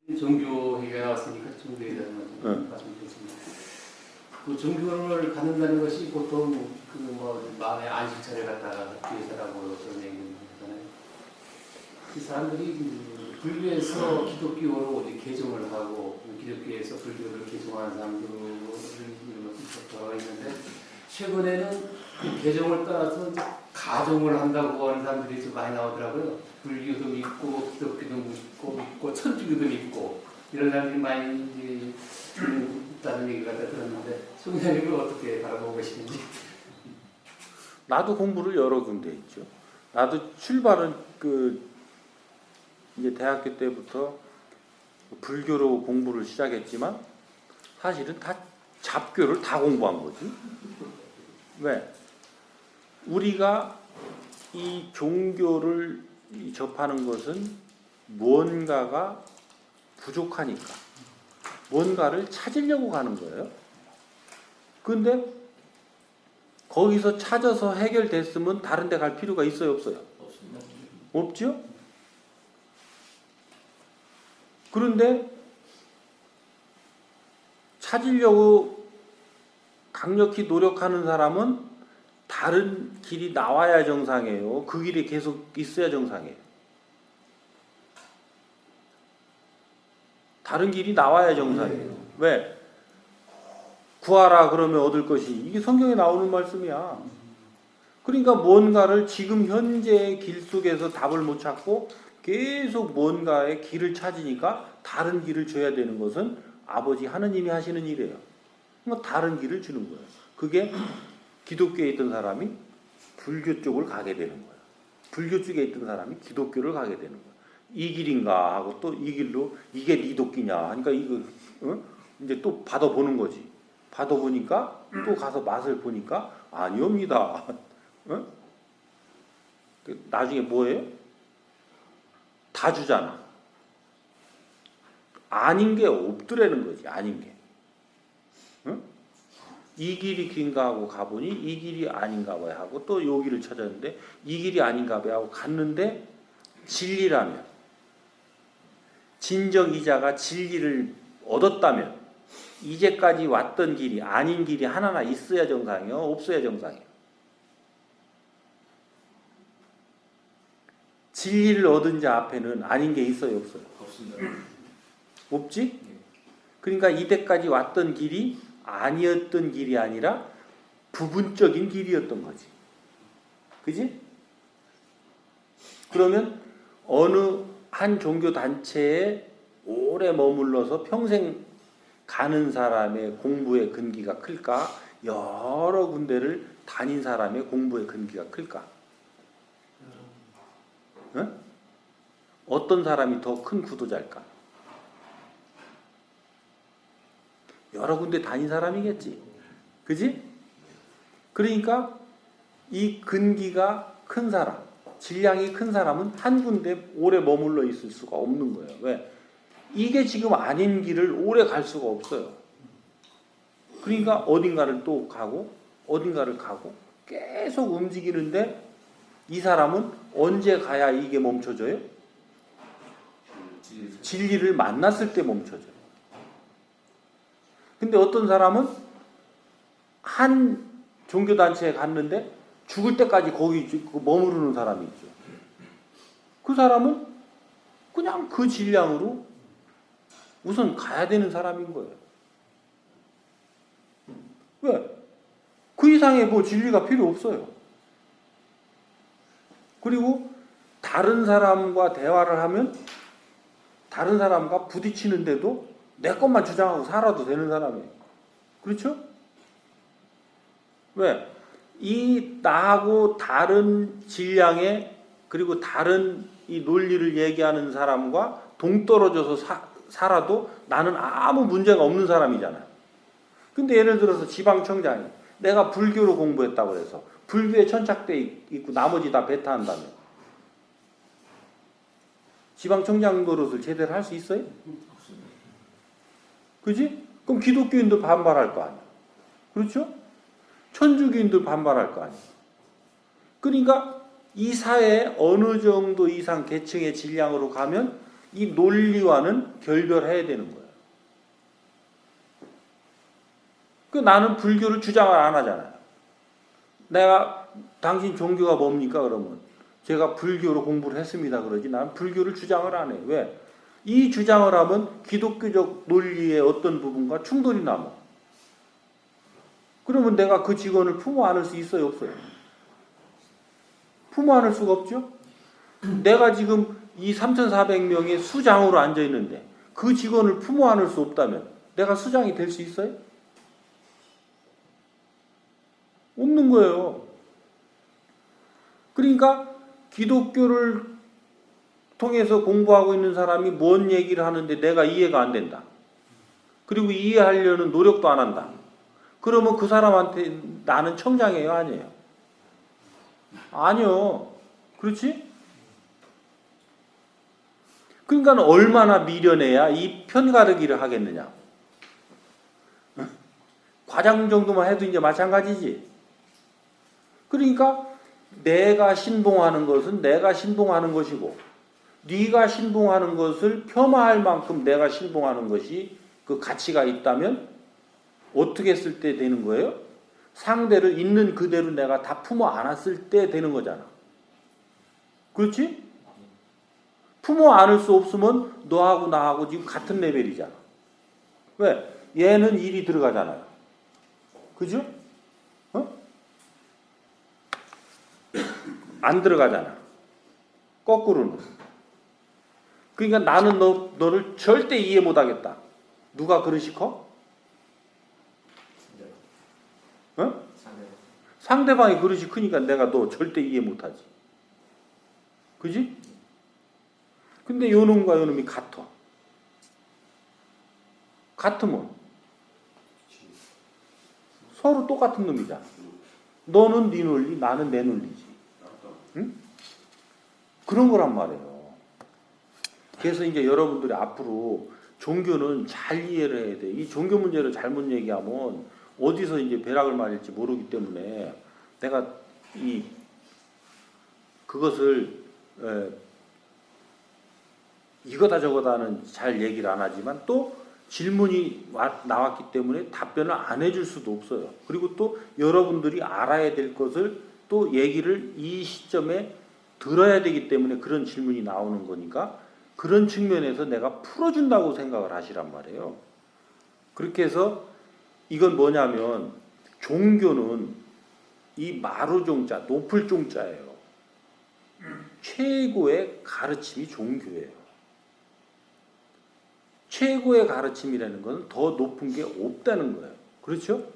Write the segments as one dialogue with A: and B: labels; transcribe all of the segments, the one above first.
A: 종교회가 나왔으니까 종교에 대한 말씀드리겠습니다. 그 종교를 갖는다는 것이 보통 그 뭐 마음의 안식처를 갖다가 위해서라고 그런 얘기를 하잖아요. 이 사람들이 불교에서 기독교로 이제 개종을 하고 기독교에서 불교를 개종하는 사람들이 들어가 있는데 최근에는 그 개종을 떠나서 이제 가종을 한다고 하는 사람들이 좀 많이 나오더라고요. 불교도 믿고 기독교도 믿고 천주교도 믿고 이런 사람들이 많이 이제 있다는 얘기를 갖다 들었는데 송장님은 어떻게 바라보고 계시는지?
B: 나도 공부를 여러 군데 했죠. 나도 출발은 이제 대학교 때부터 불교로 공부를 시작했지만 사실은 다 잡교를 다 공부한 거지. 왜? 우리가 이 종교를 접하는 것은 무언가가 부족하니까 뭔가를 찾으려고 가는 거예요. 근데 거기서 찾아서 해결됐으면 다른 데 갈 필요가 있어요, 없어요? 없죠? 그런데 찾으려고 강력히 노력하는 사람은 다른 길이 나와야 정상이에요. 그 길이 계속 있어야 정상이에요. 다른 길이 나와야 정상이에요. 왜? 구하라 그러면 얻을 것이, 이게 성경에 나오는 말씀이야. 그러니까 뭔가를 지금 현재의 길 속에서 답을 못 찾고 계속 뭔가의 길을 찾으니까 다른 길을 줘야 되는 것은 아버지 하느님이 하시는 일이에요. 그러니까 다른 길을 주는 거예요. 그게 기독교에 있던 사람이 불교 쪽을 가게 되는 거예요. 불교 쪽에 있던 사람이 기독교를 가게 되는 거예요. 이 길인가 하고 또 이 길로 이게 네 도끼냐 하니까 이거 이제 또 받아보는 거지. 받아보니까 또 가서 맛을 보니까 아니옵니다. 나중에 뭐예요? 다 주잖아. 아닌 게 없더라는 거지. 아닌 게. 이 길이 긴가 하고 가보니 이 길이 아닌가 봐야 하고 또 요 길을 찾았는데 이 길이 아닌가 봐야 하고 갔는데 진리라면, 진정 이자가 진리를 얻었다면 이제까지 왔던 길이 아닌 길이 하나나 있어야 정상이요, 없어야 정상이요. 진리를 얻은 자 앞에는 아닌 게 있어요, 없어요?
C: 없습니다.
B: 없지? 그러니까 이때까지 왔던 길이 아니었던 길이 아니라 부분적인 길이었던 거지. 그지? 그러면 어느 한 종교 단체에 오래 머물러서 평생 가는 사람의 공부의 근기가 클까? 여러 군데를 다닌 사람의 공부의 근기가 클까? 응? 어떤 사람이 더 큰 구도자일까? 여러 군데 다닌 사람이겠지. 그지? 그러니까 이 근기가 큰 사람, 질량이 큰 사람은 한 군데 오래 머물러 있을 수가 없는 거예요. 왜? 이게 지금 아닌 길을 오래 갈 수가 없어요. 그러니까 어딘가를 또 가고 어딘가를 가고 계속 움직이는데 이 사람은 언제 가야 이게 멈춰져요? 진리를 만났을 때 멈춰져요. 근데 어떤 사람은 한 종교단체에 갔는데 죽을 때까지 거기 머무르는 사람이 있죠. 그 사람은 그냥 그 질량으로 우선 가야 되는 사람인 거예요. 왜? 그 이상의 뭐 진리가 필요 없어요. 그리고 다른 사람과 대화를 하면 다른 사람과 부딪히는데도 내 것만 주장하고 살아도 되는 사람이에요. 그렇죠? 왜? 이 나하고 다른 질량의 그리고 다른 이 논리를 얘기하는 사람과 동떨어져서 살아도 나는 아무 문제가 없는 사람이잖아요. 근데 예를 들어서 지방청장이 내가 불교로 공부했다고 해서 불교에 천착돼 있고 나머지 다 배타한다면 지방청장 노릇을 제대로 할 수 있어요? 그지? 그럼 기독교인들 반발할 거 아니야. 그렇죠? 천주교인들 반발할 거 아니야. 그러니까 이 사회에 어느 정도 이상 계층의 질량으로 가면 이 논리와는 결별해야 되는 거예요. 그 나는 불교를 주장을 안 하잖아요. 내가 당신 종교가 뭡니까 그러면 제가 불교로 공부를 했습니다 그러지 난 불교를 주장을 안 해. 왜? 이 주장을 하면 기독교적 논리의 어떤 부분과 충돌이 나면 그러면 내가 그 직원을 품어 안을 수 있어요 없어요? 품어 안을 수가 없죠. 내가 지금 이 3,400명의 수장으로 앉아 있는데 그 직원을 품어 안을 수 없다면 내가 수장이 될 수 있어요? 없는 거예요. 그러니까 기독교를 통해서 공부하고 있는 사람이 뭔 얘기를 하는데 내가 이해가 안 된다. 그리고 이해하려는 노력도 안 한다. 그러면 그 사람한테 나는 청장이에요? 아니에요? 아니요. 그렇지? 그러니까 얼마나 미련해야 이 편가르기를 하겠느냐. 과장 정도만 해도 이제 마찬가지지. 그러니까 내가 신봉하는 것은 내가 신봉하는 것이고 네가 신봉하는 것을 폄하할 만큼 내가 신봉하는 것이 그 가치가 있다면 어떻게 했을 때 되는 거예요? 상대를 있는 그대로 내가 다 품어 안았을 때 되는 거잖아. 그렇지? 품어 안을 수 없으면 너하고 나하고 지금 같은 레벨이잖아. 왜? 얘는 일이 들어가잖아요. 그죠? 안 들어가잖아. 거꾸로는. 그러니까 나는 너를 절대 이해 못하겠다. 누가 그릇이 커? 상대방이 그릇이 크니까 내가 너 절대 이해 못하지. 그지? 근데 요놈과 요놈이 같아. 같으면 서로 똑같은 놈이잖아. 너는 네 논리, 나는 내 논리지. 응? 그런 거란 말이에요. 그래서 이제 여러분들이 앞으로 종교는 잘 이해를 해야 돼. 이 종교 문제를 잘못 얘기하면 어디서 이제 벼락을 맞을지 모르기 때문에 내가 그것을 이거다 저거다는 잘 얘기를 안 하지만 또 질문이 나왔기 때문에 답변을 안 해줄 수도 없어요. 그리고 또 여러분들이 알아야 될 것을 또 얘기를 이 시점에 들어야 되기 때문에 그런 질문이 나오는 거니까 그런 측면에서 내가 풀어준다고 생각을 하시란 말이에요. 그렇게 해서 이건 뭐냐면 종교는 이 마루종자, 높을 종자예요. 최고의 가르침이 종교예요. 최고의 가르침이라는 것은 더 높은 게 없다는 거예요. 그렇죠?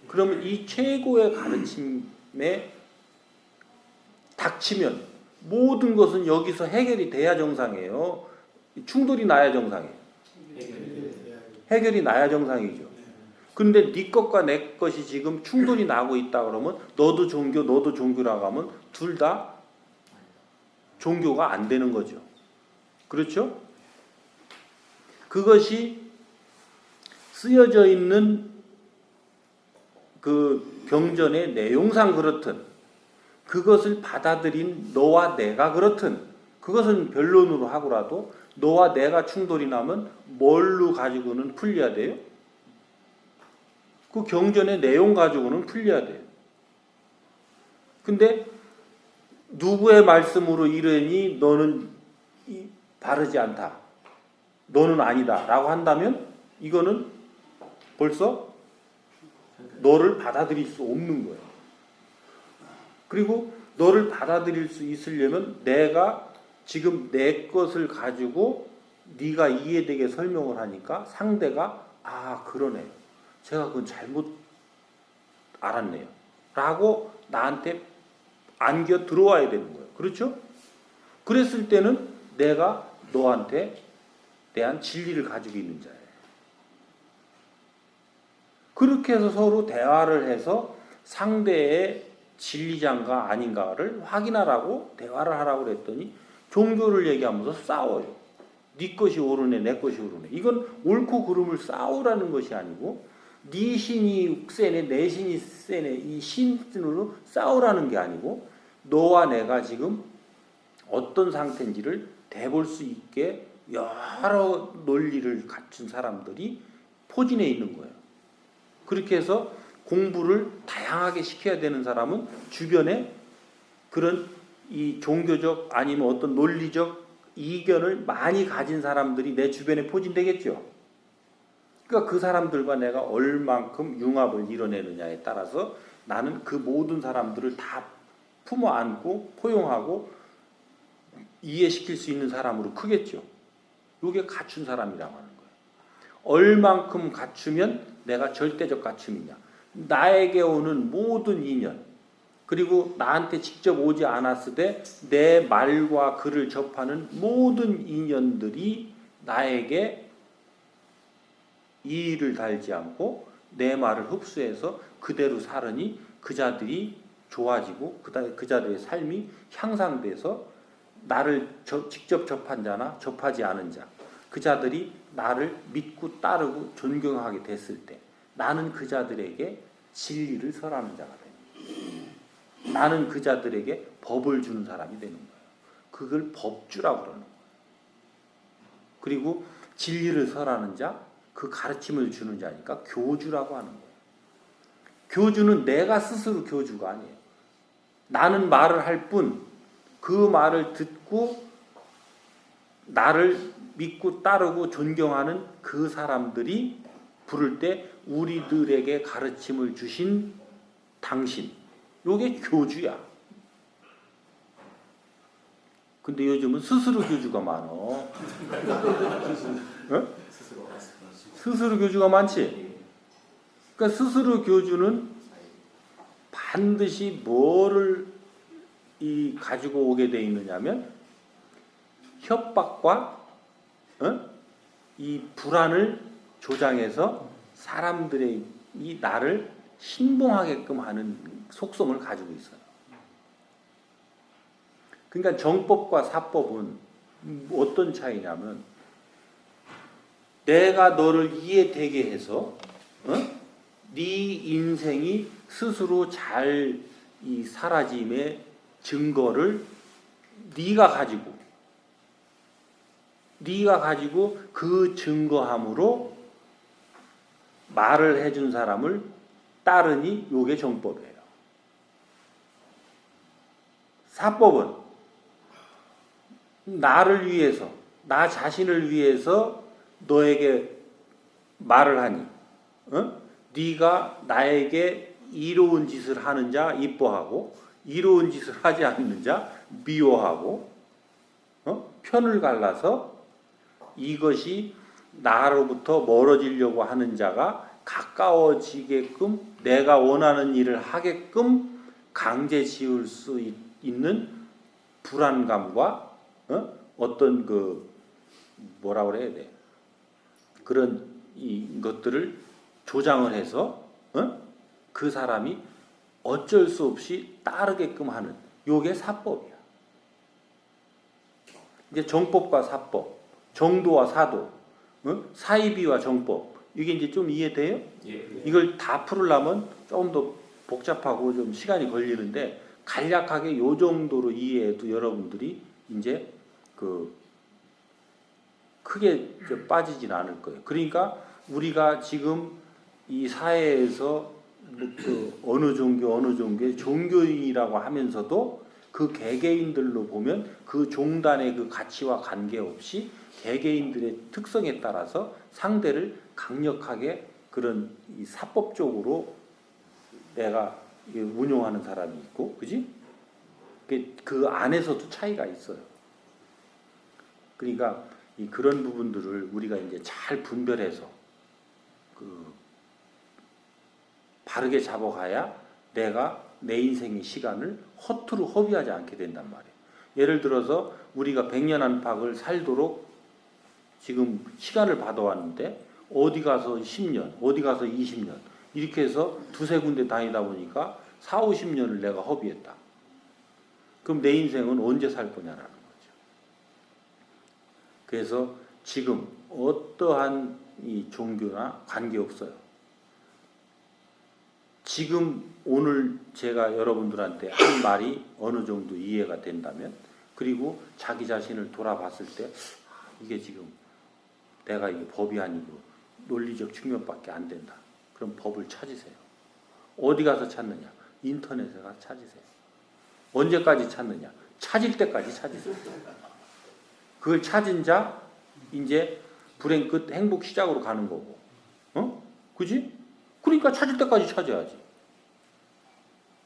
B: 그러면 이 최고의 가르침에 닥치면 모든 것은 여기서 해결이 돼야 정상이에요. 충돌이 나야 정상이에요. 해결이 나야 정상이죠. 근데 네 것과 내 것이 지금 충돌이 나고 있다 그러면 너도 종교, 너도 종교라고 하면 둘 다 종교가 안 되는 거죠. 그렇죠? 그것이 쓰여져 있는 그 경전의 내용상 그렇든 그것을 받아들인 너와 내가 그렇든 그것은 변론으로 하고라도 너와 내가 충돌이 나면 뭘로 가지고는 풀려야 돼요? 그 경전의 내용 가지고는 풀려야 돼요. 근데 누구의 말씀으로 이르니 너는 바르지 않다. 너는 아니다. 라고 한다면 이거는 벌써 너를 받아들일 수 없는 거예요. 그리고 너를 받아들일 수 있으려면 내가 지금 내 것을 가지고 네가 이해되게 설명을 하니까 상대가 그러네요. 제가 그건 잘못 알았네요. 라고 나한테 안겨 들어와야 되는 거예요. 그렇죠? 그랬을 때는 내가 너한테 대한 진리를 가지고 있는 자예요. 그렇게 해서 서로 대화를 해서 상대의 진리장가 아닌가를 확인하라고 대화를 하라고 그랬더니 종교를 얘기하면서 싸워요. 네 것이 옳으네 내 것이 옳으네. 이건 옳고 그름을 싸우라는 것이 아니고 네 신이 세네 내 신이 세네 이 신으로 싸우라는 게 아니고 너와 내가 지금 어떤 상태인지를 대볼 수 있게 여러 논리를 갖춘 사람들이 포진해 있는 거예요. 그렇게 해서 공부를 다양하게 시켜야 되는 사람은 주변에 그런 이 종교적 아니면 어떤 논리적 이견을 많이 가진 사람들이 내 주변에 포진되겠죠. 그러니까 그 사람들과 내가 얼만큼 융합을 이뤄내느냐에 따라서 나는 그 모든 사람들을 다 품어 안고 포용하고 이해시킬 수 있는 사람으로 크겠죠. 이게 갖춘 사람이라고 하는 거예요. 얼만큼 갖추면 내가 절대적 갖춤이냐. 나에게 오는 모든 인연, 그리고 나한테 직접 오지 않았을 때 내 말과 글을 접하는 모든 인연들이 나에게 이의를 달지 않고 내 말을 흡수해서 그대로 살으니 그 자들이 좋아지고 그 자들의 삶이 향상돼서 나를 직접 접한 자나 접하지 않은 자, 그 자들이 나를 믿고 따르고 존경하게 됐을 때 나는 그 자들에게 진리를 설하는 자가 됩니다. 나는 그 자들에게 법을 주는 사람이 되는 거예요. 그걸 법주라고 그러는 거예요. 그리고 진리를 설하는 자, 그 가르침을 주는 자니까 교주라고 하는 거예요. 교주는 내가 스스로 교주가 아니에요. 나는 말을 할 뿐 그 말을 듣고 나를 믿고 따르고 존경하는 그 사람들이 부를 때 우리들에게 가르침을 주신 당신, 요게 교주야. 근데 요즘은 스스로 교주가 많어. 어? 스스로 교주가 많지. 그러니까 스스로 교주는 반드시 뭐를 가지고 오게 돼 있느냐면 협박과 이 불안을 조장해서 사람들의 이 나를 신봉하게끔 하는 속성을 가지고 있어요. 그러니까 정법과 사법은 어떤 차이냐면 내가 너를 이해되게 해서 네 인생이 스스로 잘 이 사라짐의 증거를 네가 가지고 그 증거함으로 말을 해준 사람을 따르니 요게 정법이에요. 사법은 나를 위해서, 나 자신을 위해서 너에게 말을 하니 네가 나에게 이로운 짓을 하는 자 이뻐하고 이로운 짓을 하지 않는 자 미워하고 편을 갈라서 이것이 나로부터 멀어지려고 하는 자가 가까워지게끔 내가 원하는 일을 하게끔 강제 지을 수 있는 불안감과 어떤 그 뭐라 그래야 돼, 그런 것들을 조장을 해서 그 사람이 어쩔 수 없이 따르게끔 하는 요게 사법이야. 이제 정법과 사법, 정도와 사도, 사이비와 정법, 이게 이제 좀 이해돼요?
A: 예.
B: 이걸 다 풀으려면 조금 더 복잡하고 좀 시간이 걸리는데 간략하게 요 정도로 이해해도 여러분들이 이제 그 크게 빠지진 않을 거예요. 그러니까 우리가 지금 이 사회에서 그 어느 종교의 종교인이라고 하면서도 그 개개인들로 보면 그 종단의 그 가치와 관계없이 개개인들의 특성에 따라서 상대를 강력하게 그런 이 사법적으로 내가 운용하는 사람이 있고, 그지? 그 안에서도 차이가 있어요. 그러니까 그런 부분들을 우리가 이제 잘 분별해서 바르게 잡아가야 내가 내 인생의 시간을 허투루 허비하지 않게 된단 말이에요. 예를 들어서 우리가 100년 안팎을 살도록 지금 시간을 받아왔는데 어디 가서 10년, 어디 가서 20년 이렇게 해서 두세 군데 다니다 보니까 4, 50년을 내가 허비했다. 그럼 내 인생은 언제 살 거냐라는 거죠. 그래서 지금 어떠한 이 종교나 관계없어요. 지금 오늘 제가 여러분들한테 한 말이 어느 정도 이해가 된다면, 그리고 자기 자신을 돌아봤을 때 이게 지금 내가 이게 법이 아니고 논리적 측면밖에 안 된다. 그럼 법을 찾으세요. 어디 가서 찾느냐? 인터넷에 가서 찾으세요. 언제까지 찾느냐? 찾을 때까지 찾으세요. 그걸 찾은 자 이제 불행 끝 행복 시작으로 가는 거고. 그지? 그러니까 찾을 때까지 찾아야지.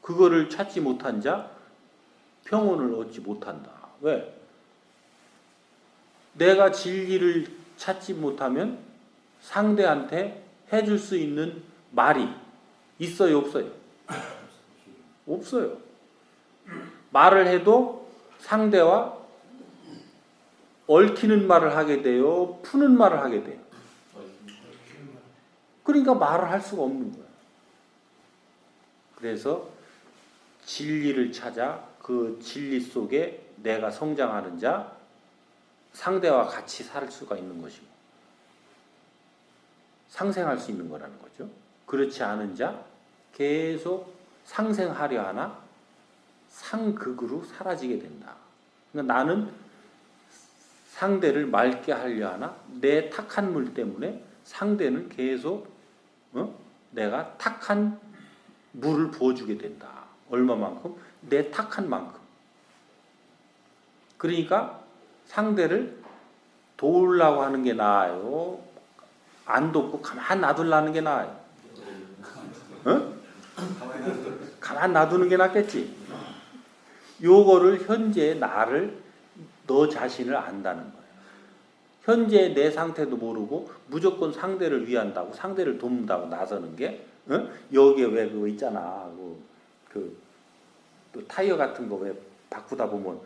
B: 그거를 찾지 못한 자 평온을 얻지 못한다. 왜? 내가 진리를 찾지 못하면 상대한테 해줄 수 있는 말이 있어요, 없어요? 없어요. 말을 해도 상대와 얽히는 말을 하게 돼요, 푸는 말을 하게 돼요. 그러니까 말을 할 수가 없는 거예요. 그래서 진리를 찾아 그 진리 속에 내가 성장하는 자, 상대와 같이 살 수가 있는 것이고 상생할 수 있는 거라는 거죠. 그렇지 않은 자 계속 상생하려 하나 상극으로 사라지게 된다. 그러니까 나는 상대를 맑게 하려 하나 내 탁한 물 때문에 상대는 계속 내가 탁한 물을 부어주게 된다. 얼마만큼? 내 탁한 만큼. 그러니까 상대를 도우려고 하는 게 나아요? 안 돕고 가만 놔두려는 게 나아요? 가만 놔두는 게 낫겠지. 요거를 현재 나를 너 자신을 안다는 거예요. 현재 내 상태도 모르고 무조건 상대를 위한다고 상대를 돕는다고 나서는 게 여기에 왜 그거 있잖아. 또 타이어 같은 거 왜 바꾸다 보면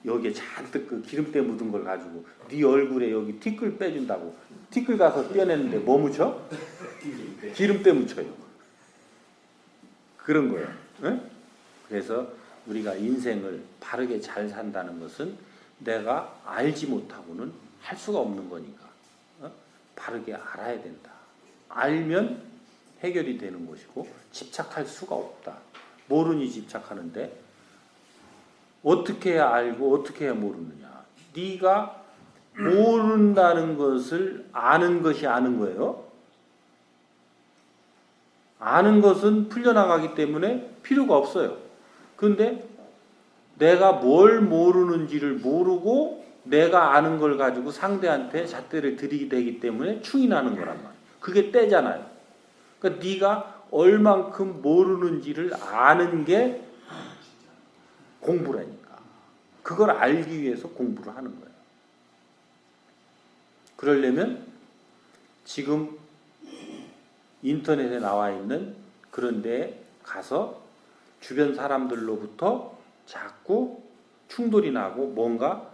B: 여기에 잔뜩 그 기름때 묻은 걸 가지고 네 얼굴에 여기 티끌 빼준다고 티끌 가서 떼어내는데 뭐 묻혀? 기름때 묻혀요. 그런 거예요. 그래서 우리가 인생을 바르게 잘 산다는 것은 내가 알지 못하고는 할 수가 없는 거니까 바르게 알아야 된다. 알면 해결이 되는 것이고 집착할 수가 없다. 모르니 집착하는데 어떻게 해야 알고 어떻게 해야 모르느냐. 네가 모른다는 것을 아는 것이 아는 거예요. 아는 것은 풀려나가기 때문에 필요가 없어요. 그런데 내가 뭘 모르는지를 모르고 내가 아는 걸 가지고 상대한테 잣대를 들이게 되기 때문에 충인하는 거란 말이에요. 그게 때잖아요. 그러니까 네가 얼만큼 모르는지를 아는 게 공부라니까. 그걸 알기 위해서 공부를 하는 거예요. 그러려면 지금 인터넷에 나와 있는 그런 데 가서 주변 사람들로부터 자꾸 충돌이 나고 뭔가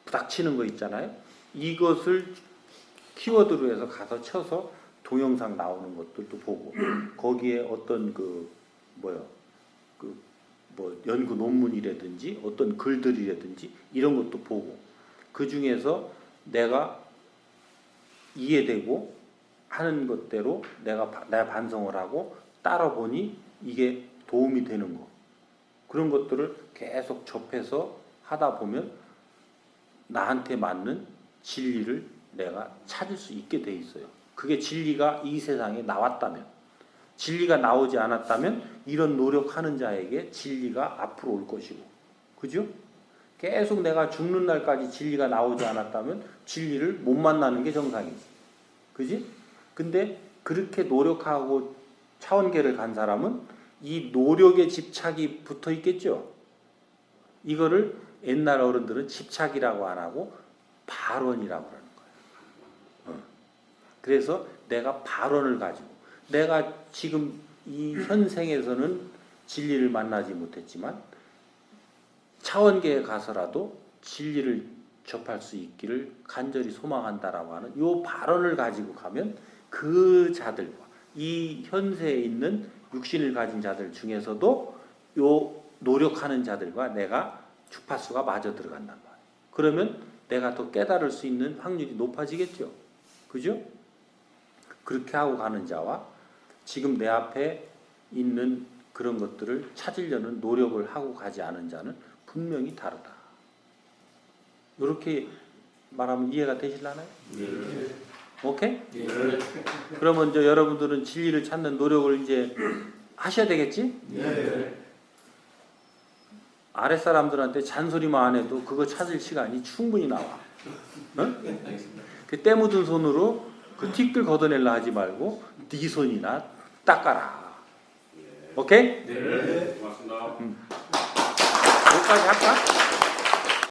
B: 부닥치는 거 있잖아요. 이것을 키워드로 해서 가서 쳐서 동영상 나오는 것들도 보고 거기에 어떤 연구 논문이라든지 어떤 글들이라든지 이런 것도 보고 그 중에서 내가 이해되고 하는 것대로 내가 반성을 하고 따라 보니 이게 도움이 되는 거 그런 것들을 계속 접해서 하다 보면 나한테 맞는 진리를 내가 찾을 수 있게 돼 있어요. 그게 진리가 이 세상에 나왔다면, 진리가 나오지 않았다면 이런 노력하는 자에게 진리가 앞으로 올 것이고, 그죠? 계속 내가 죽는 날까지 진리가 나오지 않았다면 진리를 못 만나는 게 정상이지, 그지? 근데 그렇게 노력하고 차원계를 간 사람은 이 노력에 집착이 붙어 있겠죠. 이거를 옛날 어른들은 집착이라고 안 하고 발언이라고 하는 거예요. 그래서 내가 발언을 가지고 내가 지금 이 현생에서는 진리를 만나지 못했지만 차원계에 가서라도 진리를 접할 수 있기를 간절히 소망한다라고 하는 이 발언을 가지고 가면 그 자들과 이 현세에 있는 육신을 가진 자들 중에서도 요 노력하는 자들과 내가 주파수가 맞아 들어간단 말이에요. 그러면 내가 더 깨달을 수 있는 확률이 높아지겠죠. 그죠? 그렇게 하고 가는 자와 지금 내 앞에 있는 그런 것들을 찾으려는 노력을 하고 가지 않은 자는 분명히 다르다. 이렇게 말하면 이해가 되실라나요?
A: 네.
B: 오케이?
A: 네.
B: 그러면 이제 여러분들은 진리를 찾는 노력을 이제 하셔야 되겠지?
A: 네.
B: 아랫사람들한테 잔소리만 안 해도 그거 찾을 시간이 충분히 나와. 어?
A: 알겠습니다.
B: 그 때 묻은 손으로 그 티끌 걷어낼라 하지 말고 네 손이나 닦아라. 오케이?
A: 네.
C: 고맙습니다.
B: 여기까지 할까?